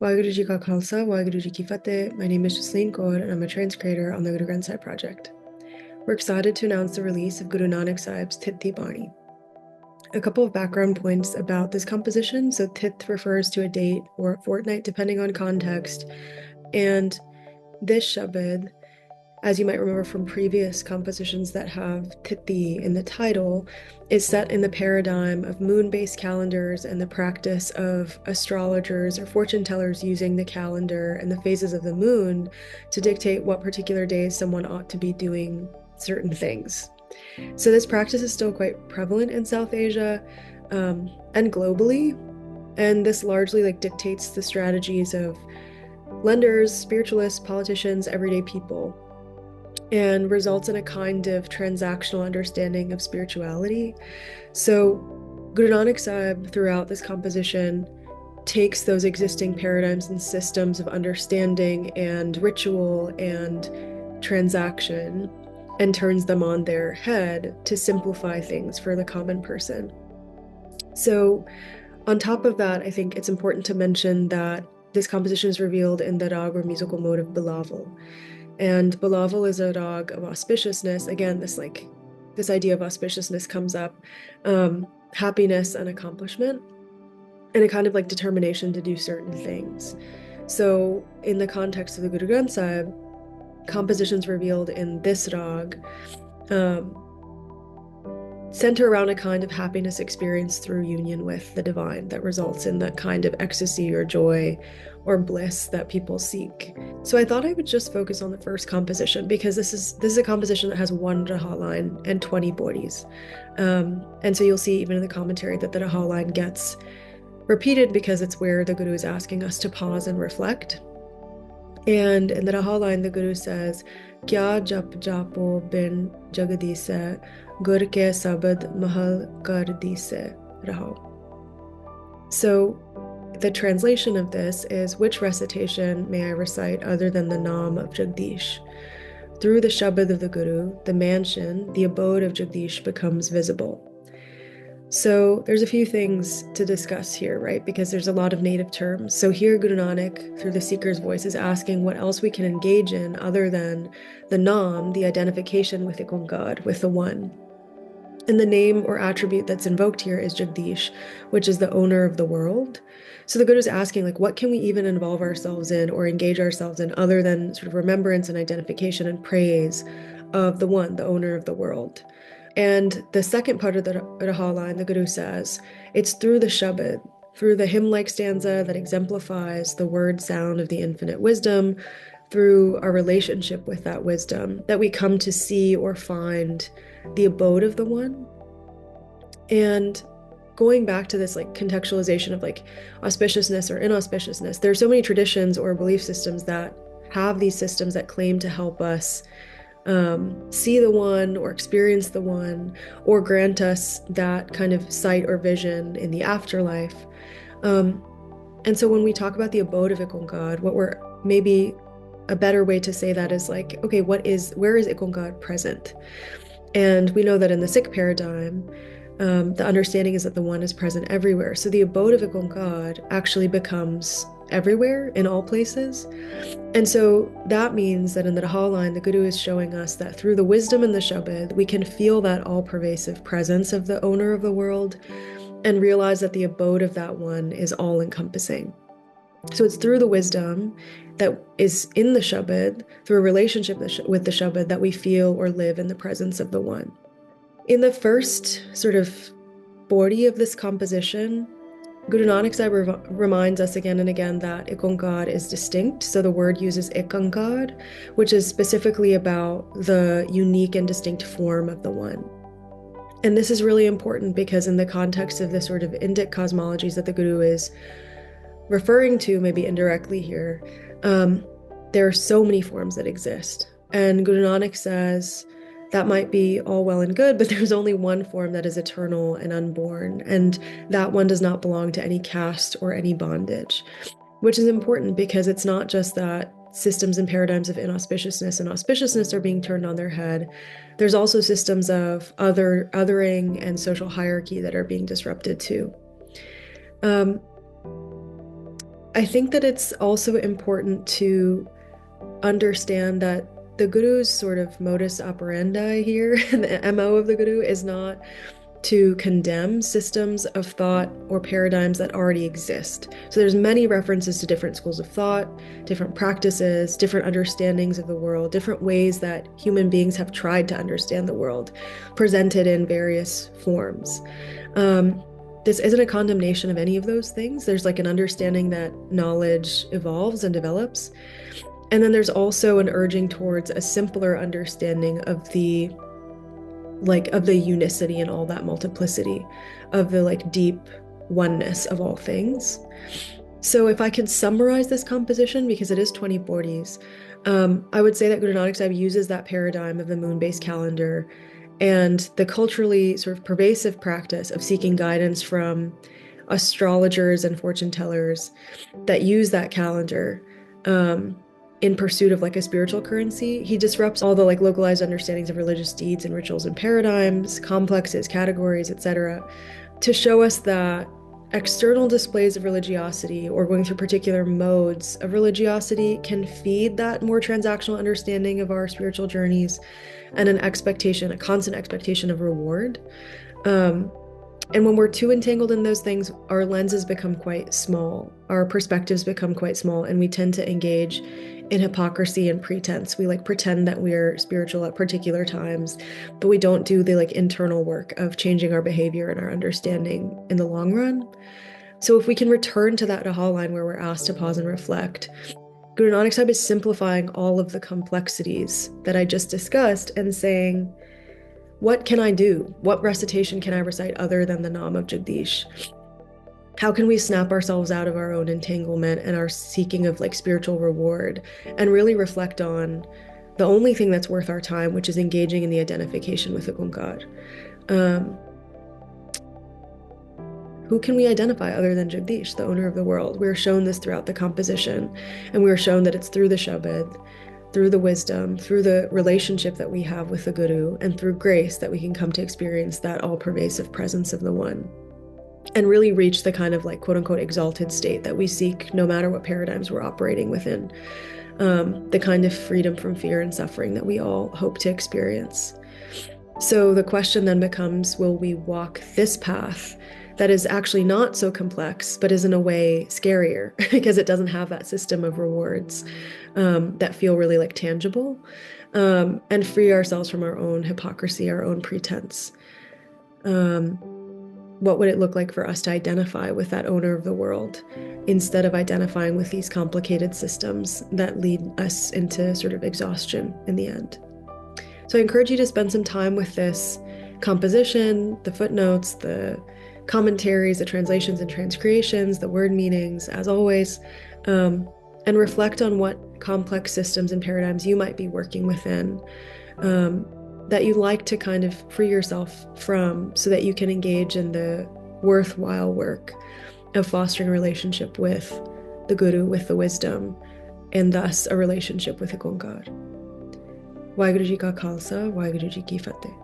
Waheguru Ji Ka Khalsa, Waheguru Ji Ki Fateh. My name is Jasleen Kaur and I'm a trance creator on the Guru Granth Sahib project. We're excited to announce the release of Guru Nanak Sahib's Thiti. A couple of background points about this composition. So Thith refers to a date or a fortnight depending on context. And this Shabad, as you might remember from previous compositions that have Thiti in the title, is set in the paradigm of moon-based calendars and the practice of astrologers or fortune tellers using the calendar and the phases of the moon to dictate what particular days someone ought to be doing certain things. So this practice is still quite prevalent in South Asia and globally, and this largely dictates the strategies of lenders, spiritualists, politicians, everyday people, and results in a kind of transactional understanding of spirituality. So Guru Nanak Sahib, throughout this composition, takes those existing paradigms and systems of understanding and ritual and transaction and turns them on their head to simplify things for the common person. So on top of that, I think it's important to mention that this composition is revealed in the rag or musical mode of Bilaval. And Bilaval is a rag of auspiciousness. Again, this idea of auspiciousness comes up, happiness and accomplishment, and a kind of determination to do certain things. So in the context of the Guru Granth Sahib, compositions revealed in this rag center around a kind of happiness experience through union with the divine that results in that kind of ecstasy or joy or bliss that people seek. So I thought I would just focus on the first composition because this is a composition that has one Rahau line and 20 pauris. And so you'll see even in the commentary that the Rahau line gets repeated because it's where the Guru is asking us to pause and reflect. And in the Rahau line, the Guru says, Kya jap japo bin jagadise, gur ke sabad mahal kar dise, Rahau. So the translation of this is, which recitation may I recite other than the Naam of Jagdish? Through the Shabad of the Guru, the mansion, the abode of Jagdish becomes visible. So there's a few things to discuss here, right? Because there's a lot of native terms. So here Guru Nanak, through the seeker's voice, is asking what else we can engage in other than the Naam, the identification with IkOankar, with the One. And the name or attribute that's invoked here is Jagdish, which is the owner of the world. So the Guru is asking, what can we even involve ourselves in or engage ourselves in other than sort of remembrance and identification and praise of the One, the owner of the world? And the second part of the Rahau line, the Guru says, it's through the Shabad, through the hymn-like stanza that exemplifies the word sound of the infinite wisdom, through our relationship with that wisdom, that we come to see or find the abode of the One. And going back to this contextualization of auspiciousness or inauspiciousness, there are so many traditions or belief systems that have these systems that claim to help us see the One or experience the One or grant us that kind of sight or vision in the afterlife. And so when we talk about the abode of IkOankar, what we're maybe a better way to say that is okay, where is IkOankar present? And we know that in the Sikh paradigm, the understanding is that the One is present everywhere. So the abode of IkOankar actually becomes everywhere, in all places. And so that means that in the Rahau line, the Guru is showing us that through the wisdom in the Shabad, we can feel that all-pervasive presence of the owner of the world and realize that the abode of that One is all-encompassing. So it's through the wisdom that is in the Shabad, through a relationship with the Shabad, that we feel or live in the presence of the One. In the first sort of body of this composition, Guru Nanak Sahib reminds us again and again that IkOankar is distinct. So the word uses Ikankar, which is specifically about the unique and distinct form of the One. And this is really important because in the context of the sort of Indic cosmologies that the Guru is referring to, maybe indirectly here, there are so many forms that exist. And Guru Nanak says, that might be all well and good, but there's only one form that is eternal and unborn, and that one does not belong to any caste or any bondage, which is important because it's not just that systems and paradigms of inauspiciousness and auspiciousness are being turned on their head. There's also systems of othering and social hierarchy that are being disrupted too. I think that it's also important to understand that the Guru's sort of modus operandi here, the MO of the Guru, is not to condemn systems of thought or paradigms that already exist. So there's many references to different schools of thought, different practices, different understandings of the world, different ways that human beings have tried to understand the world, presented in various forms. This isn't a condemnation of any of those things. There's like an understanding that knowledge evolves and develops. And then there's also an urging towards a simpler understanding of the unicity and all that multiplicity, of the like deep oneness of all things. So if I could summarize this composition, because it is 2040s, I would say that Guru Nanak Sahib uses that paradigm of the moon-based calendar and the culturally sort of pervasive practice of seeking guidance from astrologers and fortune tellers that use that calendar in pursuit of like a spiritual currency. He disrupts all the like localized understandings of religious deeds and rituals and paradigms, complexes, categories, etc., to show us that external displays of religiosity or going through particular modes of religiosity can feed that more transactional understanding of our spiritual journeys and an expectation, a constant expectation of reward. And when we're too entangled in those things, our lenses become quite small, our perspectives become quite small, and we tend to engage in hypocrisy and pretense. We like pretend that we're spiritual at particular times, but we don't do the like internal work of changing our behavior and our understanding in the long run. So if we can return to that Rahau line where we're asked to pause and reflect, Guru Nanak Sahib is simplifying all of the complexities that I just discussed and saying, what can I do? What recitation can I recite other than the Nam of Jagdish? How can we snap ourselves out of our own entanglement and our seeking of like spiritual reward and really reflect on the only thing that's worth our time, which is engaging in the identification with IkOankar? Who can we identify other than Jagdish, the owner of the world? We're shown this throughout the composition, and we're shown that it's through the Shabad, through the wisdom, through the relationship that we have with the Guru, and through grace that we can come to experience that all-pervasive presence of the One and really reach the kind of like quote-unquote exalted state that we seek no matter what paradigms we're operating within, the kind of freedom from fear and suffering that we all hope to experience. So the question then becomes, will we walk this path that is actually not so complex, but is in a way scarier because it doesn't have that system of rewards that feel really like tangible, and free ourselves from our own hypocrisy, our own pretense? What would it look like for us to identify with that owner of the world instead of identifying with these complicated systems that lead us into sort of exhaustion in the end? So I encourage you to spend some time with this composition, the footnotes, the commentaries, the translations and transcreations, the word meanings, as always, and reflect on what complex systems and paradigms you might be working within, that you like to kind of free yourself from so that you can engage in the worthwhile work of fostering a relationship with the Guru, with the wisdom, and thus a relationship with IkOankar. Waheguru Ji Ka Khalsa, Waheguru Ji Ki Fateh.